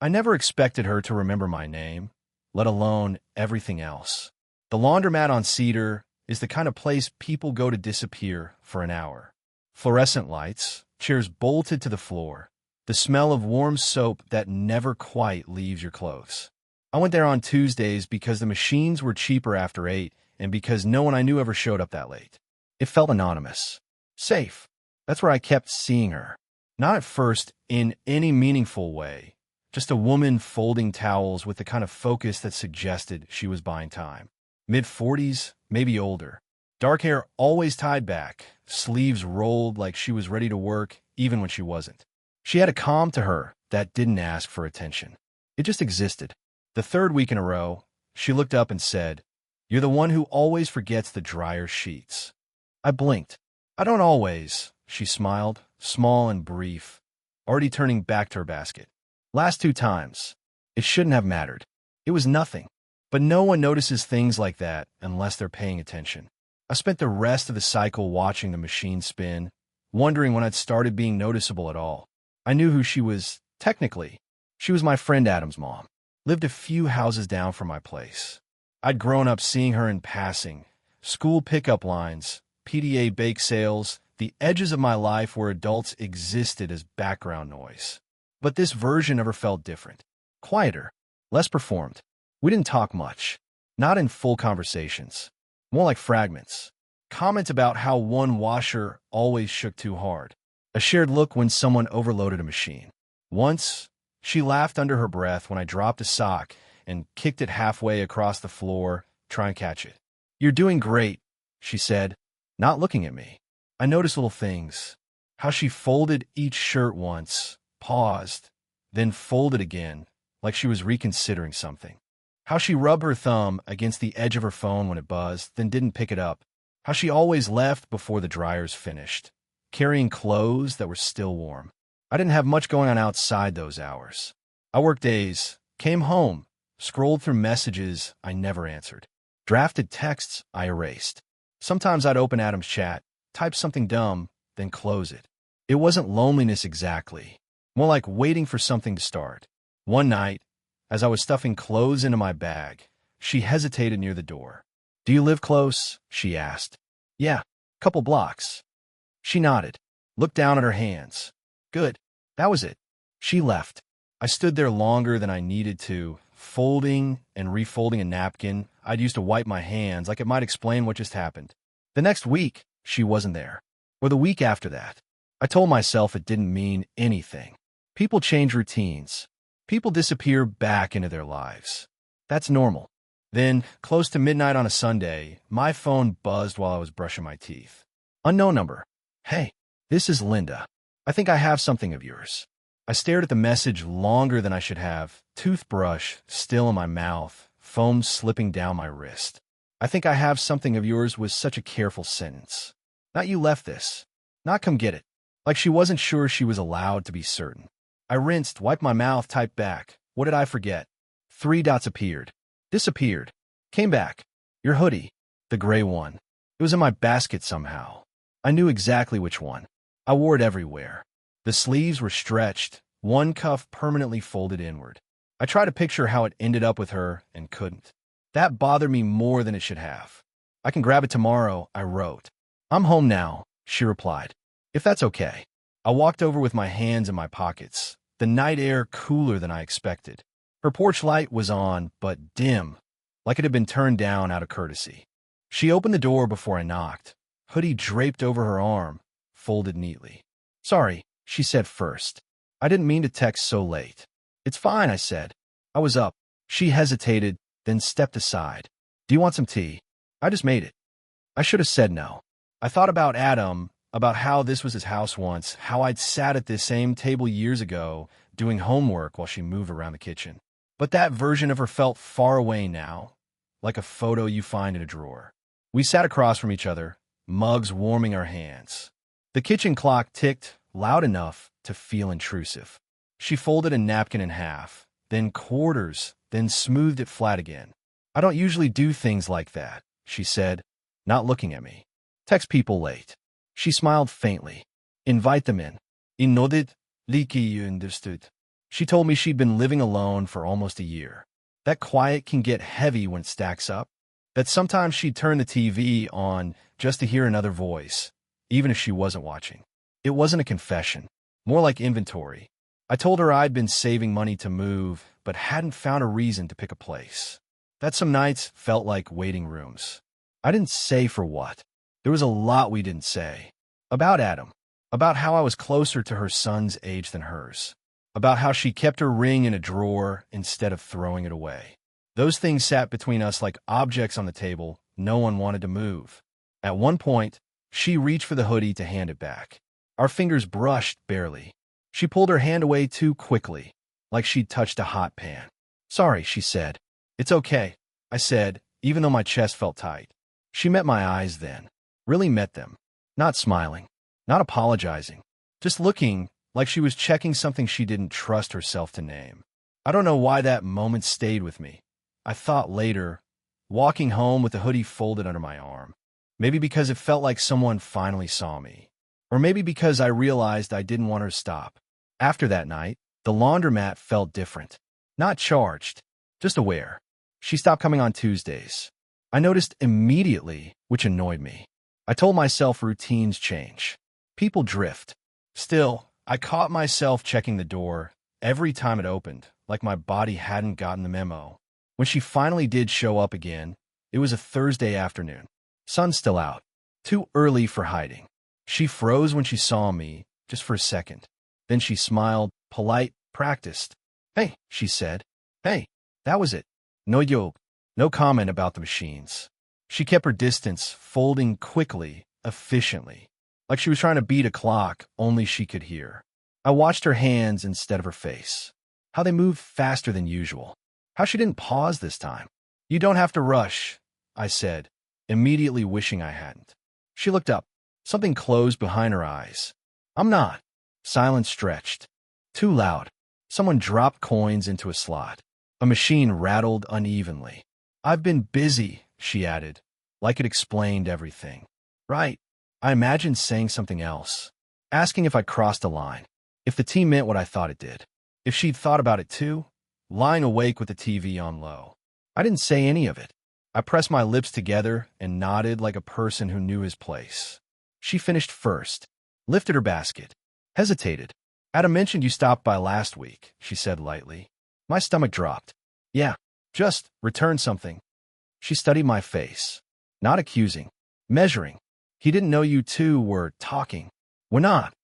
I never expected her to remember my name, let alone everything else. The laundromat on Cedar is the kind of place people go to disappear for an hour. Fluorescent lights, chairs bolted to the floor, the smell of warm soap that never quite leaves your clothes. I went there on Tuesdays because the machines were cheaper after 8 and because no one I knew ever showed up that late. It felt anonymous. Safe. That's where I kept seeing her. Not at first in any meaningful way, just a woman folding towels with the kind of focus that suggested she was buying time. Mid-40s, maybe older. Dark hair always tied back, sleeves rolled like she was ready to work even when she wasn't. She had a calm to her that didn't ask for attention. It just existed. The third week in a row, she looked up and said, "You're the one who always forgets the dryer sheets." I blinked. "I don't always," she smiled, small and brief, already turning back to her basket. "Last 2 times. It shouldn't have mattered. It was nothing." But no one notices things like that unless they're paying attention. I spent the rest of the cycle watching the machine spin, wondering when I'd started being noticeable at all. I knew who she was, technically. She was my friend Adam's mom. Lived a few houses down from my place. I'd grown up seeing her in passing. School pickup lines, PDA bake sales, the edges of my life where adults existed as background noise. But this version of her felt different. Quieter. Less performed. We didn't talk much. Not in full conversations. More like fragments. Comments about how one washer always shook too hard. A shared look when someone overloaded a machine. Once, she laughed under her breath when I dropped a sock and kicked it halfway across the floor, trying to catch it. "You're doing great," she said, not looking at me. I noticed little things. How she folded each shirt once, paused, then folded again, like she was reconsidering something. How she rubbed her thumb against the edge of her phone when it buzzed, then didn't pick it up. How she always left before the dryers finished, carrying clothes that were still warm. I didn't have much going on outside those hours. I worked days, came home, scrolled through messages I never answered, drafted texts I erased. Sometimes I'd open Adam's chat, type something dumb, then close it. It wasn't loneliness exactly, more like waiting for something to start. One night, as I was stuffing clothes into my bag, she hesitated near the door. "Do you live close?" she asked. "Yeah, couple blocks." She nodded, looked down at her hands. "Good." That was it. She left. I stood there longer than I needed to, folding and refolding a napkin I'd used to wipe my hands like it might explain what just happened. The next week, she wasn't there. Or the week after that. I told myself it didn't mean anything. People change routines. People disappear back into their lives. That's normal. Then, close to midnight on a Sunday, my phone buzzed while I was brushing my teeth. Unknown number. "Hey, this is Linda. I think I have something of yours." I stared at the message longer than I should have, toothbrush still in my mouth, foam slipping down my wrist. "I think I have something of yours" was such a careful sentence. Not "you left this." Not "come get it." Like she wasn't sure she was allowed to be certain. I rinsed, wiped my mouth, typed back. What did I forget? 3 dots appeared. Disappeared. Came back. "Your hoodie." The gray one. It was in my basket somehow. I knew exactly which one. I wore it everywhere. The sleeves were stretched, one cuff permanently folded inward. I tried to picture how it ended up with her and couldn't. That bothered me more than it should have. "I can grab it tomorrow," I wrote. "I'm home now," she replied. "If that's okay." I walked over with my hands in my pockets, the night air cooler than I expected. Her porch light was on, but dim, like it had been turned down out of courtesy. She opened the door before I knocked, hoodie draped over her arm, folded neatly. "Sorry," she said first. "I didn't mean to text so late." "It's fine," I said. I was up. She hesitated, then stepped aside. "Do you want some tea?" "I just made it." I should have said no. I thought about Adam, about how this was his house once, how I'd sat at this same table years ago, doing homework while she moved around the kitchen. But that version of her felt far away now, like a photo you find in a drawer. We sat across from each other, mugs warming our hands. The kitchen clock ticked loud enough to feel intrusive. She folded a napkin in half, then quarters, then smoothed it flat again. "I don't usually do things like that," she said, not looking at me. "Text people late." She smiled faintly. "Invite them in." I nodded, like you understood. She told me she'd been living alone for almost a year. That quiet can get heavy when it stacks up. That sometimes she'd turn the TV on just to hear another voice, even if she wasn't watching. It wasn't a confession, more like inventory. I told her I'd been saving money to move, but hadn't found a reason to pick a place. That some nights felt like waiting rooms. I didn't say for what. There was a lot we didn't say. About Adam. About how I was closer to her son's age than hers. About how she kept her ring in a drawer instead of throwing it away. Those things sat between us like objects on the table no one wanted to move. At one point, she reached for the hoodie to hand it back. Our fingers brushed barely. She pulled her hand away too quickly, like she'd touched a hot pan. "Sorry," she said. "It's okay," I said, even though my chest felt tight. She met my eyes then. Really met them. Not smiling. Not apologizing. Just looking like she was checking something she didn't trust herself to name. I don't know why that moment stayed with me. I thought later, walking home with the hoodie folded under my arm. Maybe because it felt like someone finally saw me. Or maybe because I realized I didn't want her to stop. After that night, the laundromat felt different. Not charged, just aware. She stopped coming on Tuesdays. I noticed immediately, which annoyed me. I told myself routines change. People drift. Still, I caught myself checking the door every time it opened, like my body hadn't gotten the memo. When she finally did show up again, it was a Thursday afternoon. Sun's still out. Too early for hiding. She froze when she saw me, just for a second. Then she smiled, polite, practiced. "Hey," she said. "Hey." That was it. No joke. No comment about the machines. She kept her distance, folding quickly, efficiently, like she was trying to beat a clock only she could hear. I watched her hands instead of her face. How they moved faster than usual. How she didn't pause this time. "You don't have to rush," I said, immediately wishing I hadn't. She looked up. Something closed behind her eyes. "I'm not." Silence stretched. Too loud. Someone dropped coins into a slot. A machine rattled unevenly. "I've been busy," she added, like it explained everything. Right. I imagined saying something else. Asking if I'd crossed a line. If the tea meant what I thought it did. If she'd thought about it too. Lying awake with the TV on low. I didn't say any of it. I pressed my lips together and nodded like a person who knew his place. She finished first. Lifted her basket. Hesitated. "Adam mentioned you stopped by last week," she said lightly. My stomach dropped. "Yeah, just returned something." She studied my face. Not accusing. Measuring. "He didn't know you two were talking." "We're not,"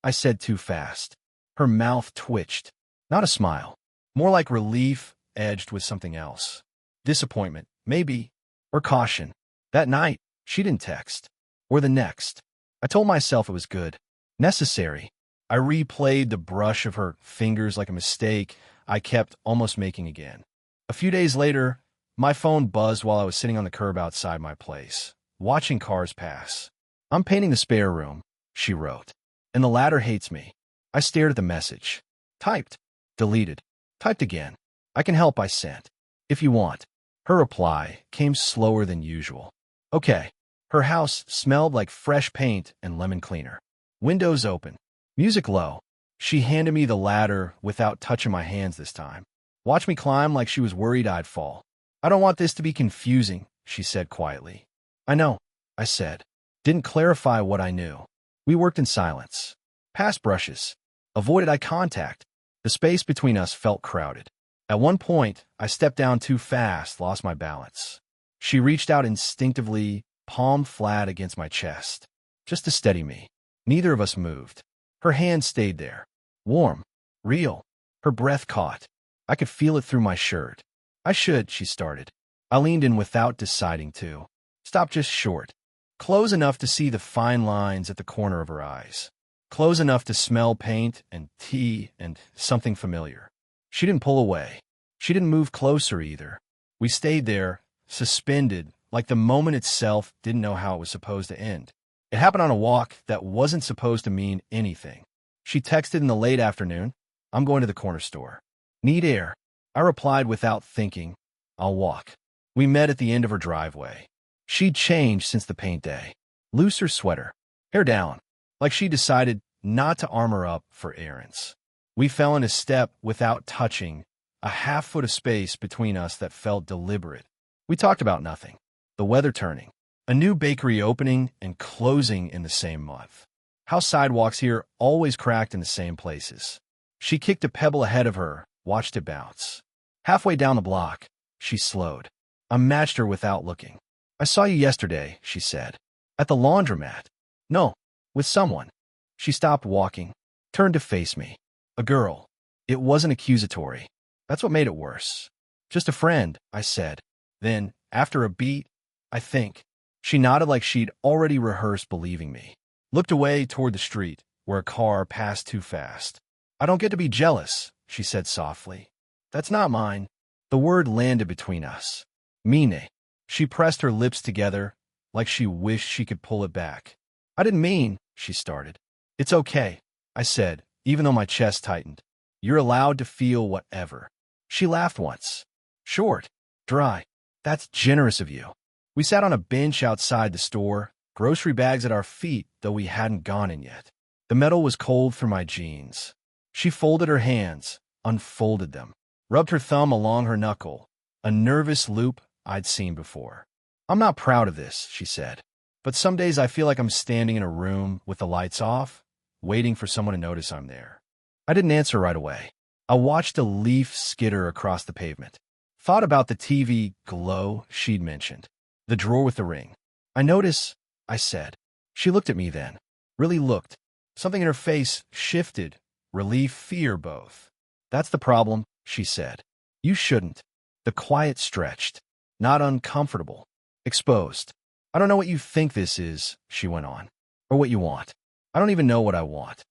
I said too fast. Her mouth twitched. Not a smile. More like relief edged with something else. Disappointment, maybe. Or caution. That night, she didn't text. Or the next. I told myself it was good. Necessary. I replayed the brush of her fingers like a mistake I kept almost making again. A few days later, my phone buzzed while I was sitting on the curb outside my place, watching cars pass. "I'm painting the spare room," she wrote. "And the ladder hates me." I stared at the message. Typed. Deleted. Typed again. "I can help," I sent. "If you want." Her reply came slower than usual. "Okay." Her house smelled like fresh paint and lemon cleaner. Windows open. Music low. She handed me the ladder without touching my hands this time. Watched me climb like she was worried I'd fall. "I don't want this to be confusing," she said quietly. "I know," I said. Didn't clarify what I knew. We worked in silence. Passed brushes. Avoided eye contact. The space between us felt crowded. At one point, I stepped down too fast, lost my balance. She reached out instinctively, palm flat against my chest, just to steady me. Neither of us moved. Her hand stayed there. Warm. Real. Her breath caught. I could feel it through my shirt. "I should," she started. I leaned in without deciding to. Stopped just short. Close enough to see the fine lines at the corner of her eyes. Close enough to smell paint and tea and something familiar. She didn't pull away. She didn't move closer either. We stayed there, suspended, like the moment itself didn't know how it was supposed to end. It happened on a walk that wasn't supposed to mean anything. She texted in the late afternoon, "I'm going to the corner store." "Need air." I replied without thinking, "I'll walk." We met at the end of her driveway. She'd changed since the paint day. Looser sweater. Hair down. Like she decided not to armor up for errands. We fell into step without touching, a half-foot of space between us that felt deliberate. We talked about nothing. The weather turning, a new bakery opening and closing in the same month. How sidewalks here always cracked in the same places. She kicked a pebble ahead of her, watched it bounce. Halfway down the block, she slowed. I matched her without looking. "I saw you yesterday," she said. "At the laundromat." "No, with someone." She stopped walking, turned to face me. A girl. It wasn't accusatory. That's what made it worse. "Just a friend," I said. Then, after a beat, "I think." She nodded like she'd already rehearsed believing me. Looked away toward the street, where a car passed too fast. "I don't get to be jealous," she said softly. "That's not mine." The word landed between us. "Mine." She pressed her lips together, like she wished she could pull it back. "I didn't mean," she started. "It's okay," I said, even though my chest tightened. "You're allowed to feel whatever." She laughed once. Short, dry. "That's generous of you." We sat on a bench outside the store, grocery bags at our feet, though we hadn't gone in yet. The metal was cold through my jeans. She folded her hands, unfolded them, rubbed her thumb along her knuckle, a nervous loop I'd seen before. "I'm not proud of this," she said, "but some days I feel like I'm standing in a room with the lights off, waiting for someone to notice I'm there." I didn't answer right away. I watched a leaf skitter across the pavement. Thought about the TV glow she'd mentioned. The drawer with the ring. "I notice," I said. She looked at me then. Really looked. Something in her face shifted. Relief, fear, both. "That's the problem," she said. "You shouldn't." The quiet stretched. Not uncomfortable. Exposed. "I don't know what you think this is," she went on. "Or what you want. I don't even know what I want.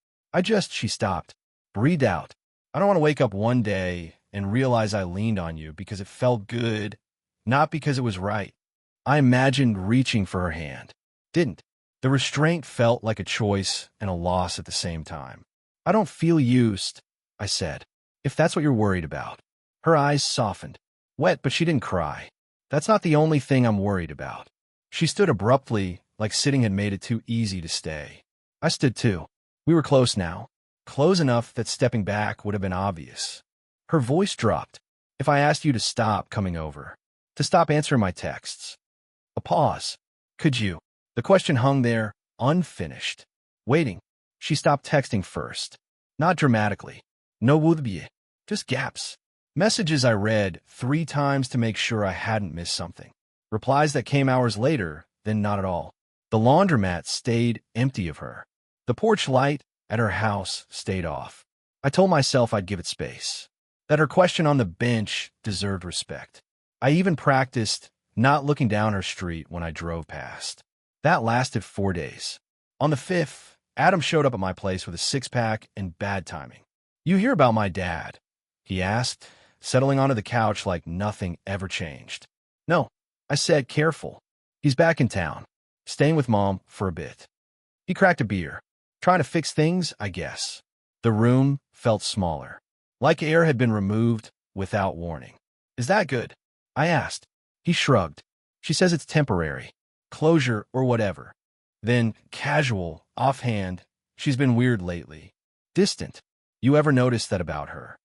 She stopped. Breathed out. "I don't want to wake up one day and realize I leaned on you because it felt good, not because it was right." I imagined reaching for her hand. Didn't. The restraint felt like a choice and a loss at the same time. "I don't feel used," I said, "if that's what you're worried about." Her eyes softened. Wet, but she didn't cry. "That's not the only thing I'm worried about." She stood abruptly, like sitting had made it too easy to stay. I stood too. We were close now. Close enough that stepping back would have been obvious. Her voice dropped. "If I asked you to stop coming over, to stop answering my texts." A pause. "Could you?" The question hung there, unfinished. Waiting. She stopped texting first. Not dramatically. No would-be. Just gaps. Messages I read 3 times to make sure I hadn't missed something. Replies that came hours later, then not at all. The laundromat stayed empty of her. The porch light at her house stayed off. I told myself I'd give it space. That her question on the bench deserved respect. I even practiced not looking down her street when I drove past. That lasted 4 days. On the 5th, Adam showed up at my place with a six-pack and bad timing. "You hear about my dad?" he asked, settling onto the couch like nothing ever changed. "No," I said, careful. "He's back in town, staying with Mom for a bit." He cracked a beer. "Trying to fix things, I guess." The room felt smaller, like air had been removed without warning. "Is that good?" I asked. He shrugged. "She says it's temporary. Closure or whatever." Then, casual, offhand, "She's been weird lately. Distant. You ever notice that about her?"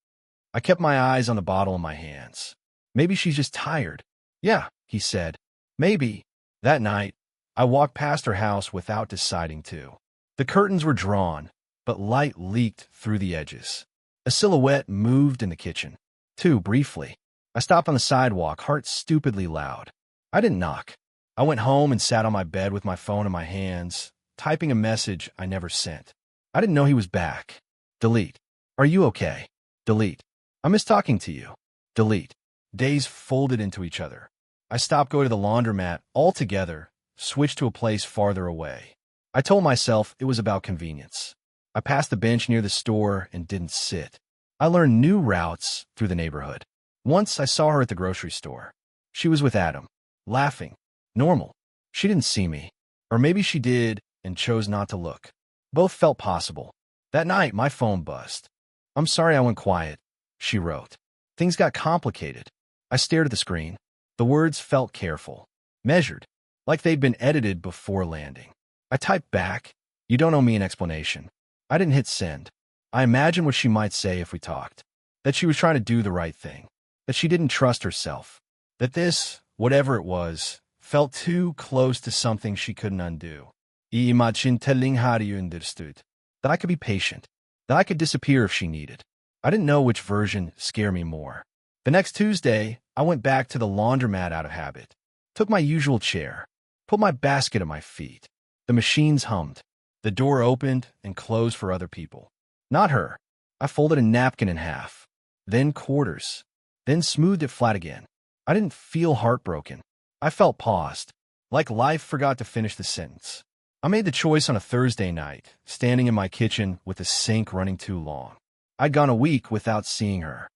I kept my eyes on the bottle in my hands. "Maybe she's just tired." "Yeah," he said. "Maybe." That night, I walked past her house without deciding to. The curtains were drawn, but light leaked through the edges. A silhouette moved in the kitchen. Too briefly. I stopped on the sidewalk, heart stupidly loud. I didn't knock. I went home and sat on my bed with my phone in my hands, typing a message I never sent. I didn't know he was back. Delete. "Are you okay?" Delete. "I miss talking to you." Delete. Days folded into each other. I stopped going to the laundromat altogether, switched to a place farther away. I told myself it was about convenience. I passed the bench near the store and didn't sit. I learned new routes through the neighborhood. Once I saw her at the grocery store. She was with Adam, laughing. Normal. She didn't see me. Or maybe she did and chose not to look. Both felt possible. That night, my phone buzzed. "I'm sorry I went quiet," she wrote. Things got complicated. I stared at the screen. The words felt careful, measured, like they'd been edited before landing. I typed back, "You don't owe me an explanation." I didn't hit send. I imagined what she might say if we talked. That she was trying to do the right thing. That she didn't trust herself. That this, whatever it was, felt too close to something she couldn't undo. Imagine telling how you understood. That I could be patient. That I could disappear if she needed. I didn't know which version scared me more. The next Tuesday, I went back to the laundromat out of habit. Took my usual chair. Put my basket at my feet. The machines hummed. The door opened and closed for other people. Not her. I folded a napkin in half. Then quarters. Then smoothed it flat again. I didn't feel heartbroken. I felt paused. Like life forgot to finish the sentence. I made the choice on a Thursday night, standing in my kitchen with the sink running too long. I'd gone a week without seeing her.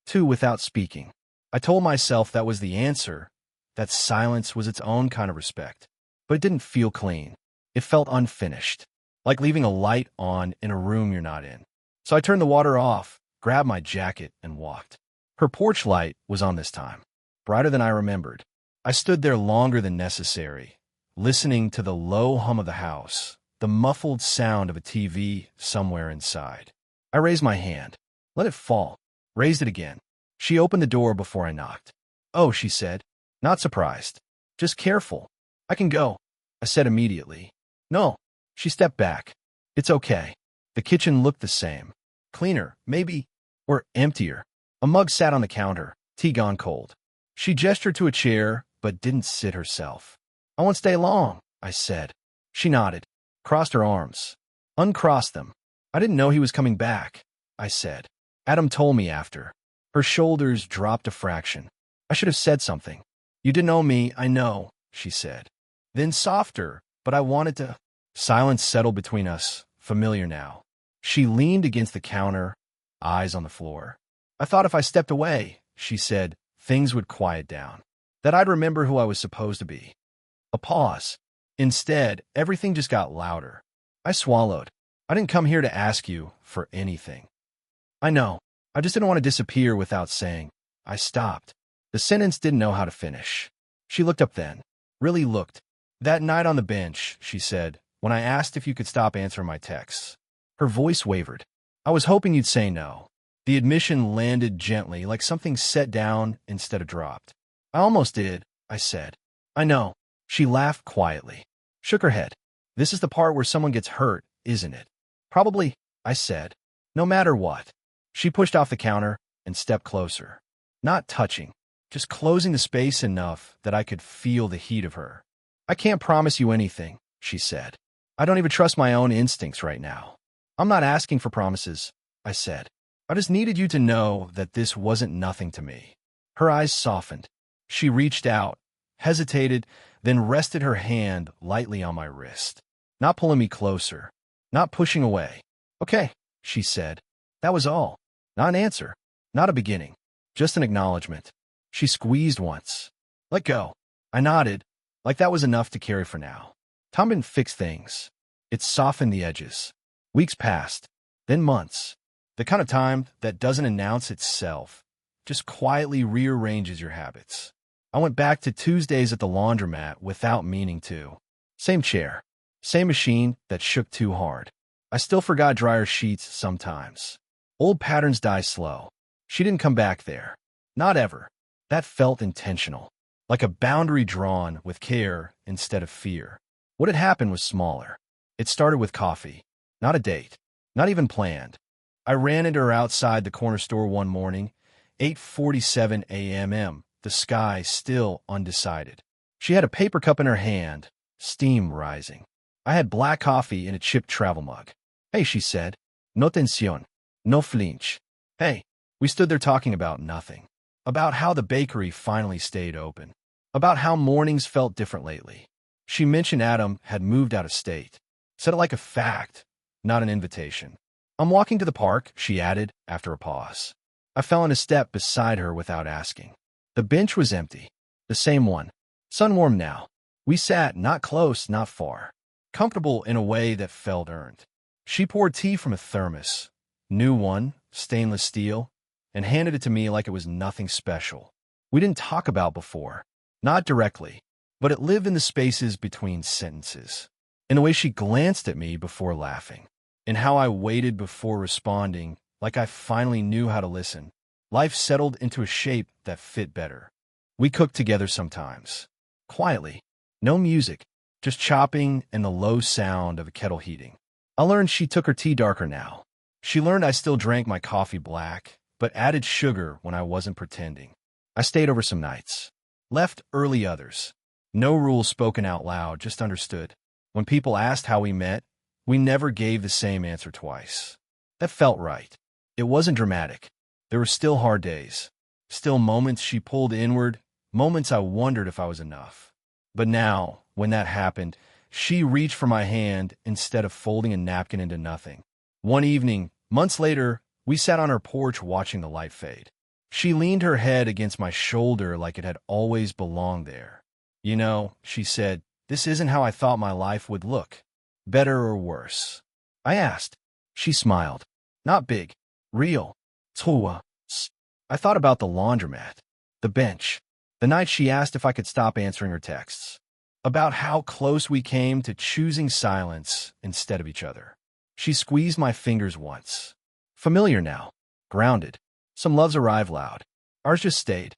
2 without speaking. I told myself that was the answer, that silence was its own kind of respect. But it didn't feel clean. It felt unfinished, like leaving a light on in a room you're not in. So I turned the water off, grabbed my jacket, and walked. Her porch light was on this time, brighter than I remembered. I stood there longer than necessary, listening to the low hum of the house, the muffled sound of a TV somewhere inside. I raised my hand, let it fall, raised it again. She opened the door before I knocked. "Oh," she said, not surprised. "Just careful. I can go," I said immediately. "No." She stepped back. "It's okay." The kitchen looked the same. Cleaner, maybe, or emptier. A mug sat on the counter, tea gone cold. She gestured to a chair, but didn't sit herself. "I won't stay long," I said. She nodded, crossed her arms. "Uncrossed them." "I didn't know he was coming back," I said. "Adam told me after." Her shoulders dropped a fraction. "I should have said something." "You didn't know me, I know," she said. Then softer, "But I wanted to." Silence settled between us, familiar now. She leaned against the counter, eyes on the floor. "I thought if I stepped away," she said, "things would quiet down. That I'd remember who I was supposed to be." A pause. Instead, everything just got louder. I swallowed. "I didn't come here to ask you for anything." "I know. I just didn't want to disappear without saying." I stopped. The sentence didn't know how to finish. She looked up then. Really looked. "That night on the bench," she said, "when I asked if you could stop answering my texts." Her voice wavered. "I was hoping you'd say no." The admission landed gently, like something set down instead of dropped. "I almost did," I said. "I know." She laughed quietly. Shook her head. "This is the part where someone gets hurt, isn't it?" "Probably," I said. "No matter what." She pushed off the counter and stepped closer. Not touching, just closing the space enough that I could feel the heat of her. "I can't promise you anything," she said. "I don't even trust my own instincts right now." "I'm not asking for promises," I said. "I just needed you to know that this wasn't nothing to me." Her eyes softened. She reached out, hesitated, then rested her hand lightly on my wrist. Not pulling me closer, not pushing away. "Okay," she said. That was all. Not an answer, not a beginning, just an acknowledgement. She squeezed once. "Let go." I nodded, like that was enough to carry for now. Time didn't fix things. It softened the edges. Weeks passed, then months. The kind of time that doesn't announce itself, just quietly rearranges your habits. I went back to Tuesdays at the laundromat without meaning to. Same chair, same machine that shook too hard. I still forgot dryer sheets sometimes. Old patterns die slow. She didn't come back there. Not ever. That felt intentional, like a boundary drawn with care instead of fear. What had happened was smaller. It started with coffee, not a date, not even planned. I ran into her outside the corner store one morning, 8:47 a.m., the sky still undecided. She had a paper cup in her hand, steam rising. I had black coffee in a chipped travel mug. "Hey," she said. "No tensión. No flinch." "Hey." We stood there talking about nothing. About how the bakery finally stayed open. About how mornings felt different lately. She mentioned Adam had moved out of state. Said it like a fact, not an invitation. "I'm walking to the park," she added after a pause. I fell in a step beside her without asking. The bench was empty. The same one. Sun warm now. We sat not close, not far. Comfortable in a way that felt earned. She poured tea from a thermos. New one, stainless steel, and handed it to me like it was nothing special. We didn't talk about before. Not directly, but it lived in the spaces between sentences. In the way she glanced at me before laughing. and how I waited before responding, like I finally knew how to listen. Life settled into a shape that fit better. We cooked together sometimes, quietly. No music, just chopping and the low sound of a kettle heating. I learned she took her tea darker now. She learned I still drank my coffee black, but added sugar when I wasn't pretending. I stayed over some nights. Left early others. No rules spoken out loud, just understood. When people asked how we met, we never gave the same answer twice. That felt right. It wasn't dramatic. There were still hard days. Still moments she pulled inward, moments I wondered if I was enough. But now, when that happened, she reached for my hand instead of folding a napkin into nothing. One evening, months later, we sat on her porch watching the light fade. She leaned her head against my shoulder like it had always belonged there. You know, she said, this isn't how I thought my life would look. Better or worse? I asked. She smiled. Not big. Real. Tua. I thought about the laundromat. The bench. The night she asked if I could stop answering her texts. About how close we came to choosing silence instead of each other. She squeezed my fingers once. Familiar now. Grounded. Some loves arrive loud. Ours just stayed.